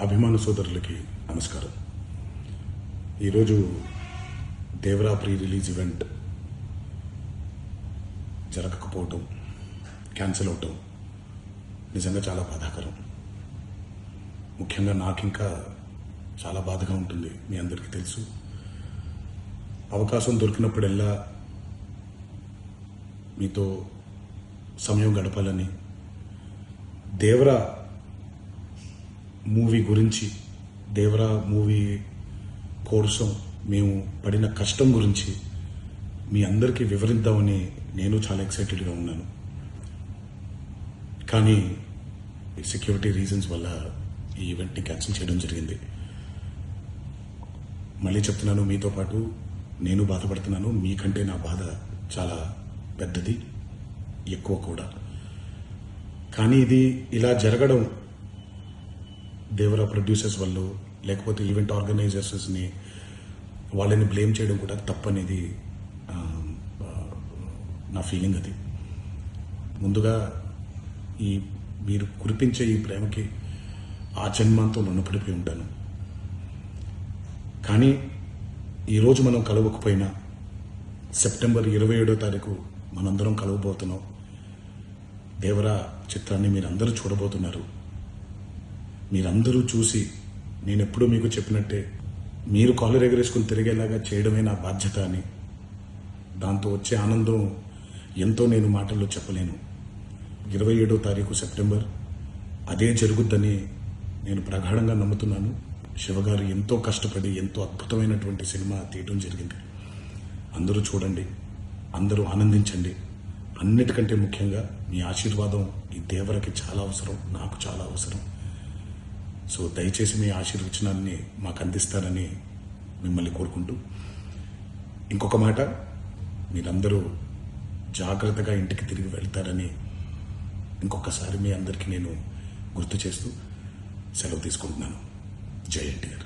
అభిమాన సోదరులకి నమస్కారం. ఈరోజు దేవరా ప్రీ రిలీజ్ ఈవెంట్ జరగకపోవటం, క్యాన్సిల్ అవటం నిజంగా చాలా బాధాకరం. ముఖ్యంగా నాకు ఇంకా చాలా బాధగా ఉంటుంది. మీ అందరికీ తెలుసు, అవకాశం దొరికినప్పుడల్లా మీతో సమయం గడపాలని, దేవరా మూవీ గురించి, దేవరా మూవీ కోసం మేము పడిన కష్టం గురించి మీ అందరికీ వివరిద్దామని నేను చాలా ఎక్సైటెడ్గా ఉన్నాను. కానీ సెక్యూరిటీ రీజన్స్ వల్ల ఈ ఈవెంట్ని క్యాన్సిల్ చేయడం జరిగింది. మళ్ళీ చెప్తున్నాను, మీతో పాటు నేను బాధపడుతున్నాను. మీకంటే నా బాధ చాలా పెద్దది, ఎక్కువ కూడా. కానీ ఇది ఇలా జరగడం దేవరా ప్రొడ్యూసర్స్ వల్ల, లేకపోతే ఈవెంట్ ఆర్గనైజర్స్ని వాళ్ళని బ్లేమ్ చేయడం కూడా తప్పనేది నా ఫీలింగ్. అది ముందుగా మీరు కురిపించే ఈ ప్రేమకి ఆ జన్మంతో రుణపడిపోయి ఉంటాను. కానీ ఈరోజు మనం కలవకపోయినా సెప్టెంబర్ 27వ తారీఖు మనందరం కలవబోతున్నాం. దేవరా చిత్రాన్ని మీరందరూ చూడబోతున్నారు. మీరందరూ చూసి, నేను ఎప్పుడూ మీకు చెప్పినట్టే, మీరు కాలర్ ఎగరేసుకుని తిరిగేలాగా చేయడమే నా బాధ్యత అని, దాంతో వచ్చే ఆనందం ఎంతో నేను మాటల్లో చెప్పలేను. 27వ తారీఖు సెప్టెంబర్ అదే జరుగుద్దని నేను ప్రగాఢంగా నమ్ముతున్నాను. శివగారు ఎంతో కష్టపడి ఎంతో అద్భుతమైనటువంటి సినిమా తీయడం జరిగింది. అందరూ చూడండి, అందరూ ఆనందించండి. అన్నిటికంటే ముఖ్యంగా మీ ఆశీర్వాదం ఈ దేవరకి చాలా అవసరం, నాకు చాలా అవసరం. సో దయచేసి మీ ఆశీర్వచనాన్ని మాకు అందిస్తారని మిమ్మల్ని కోరుకుంటూ, ఇంకొక మాట, మీరందరూ జాగ్రత్తగా ఇంటికి తిరిగి వెళ్తారని ఇంకొకసారి మీ అందరికీ నేను గుర్తు చేస్తూ సెలవు తీసుకుంటున్నాను. జై ఎన్టీఆర్.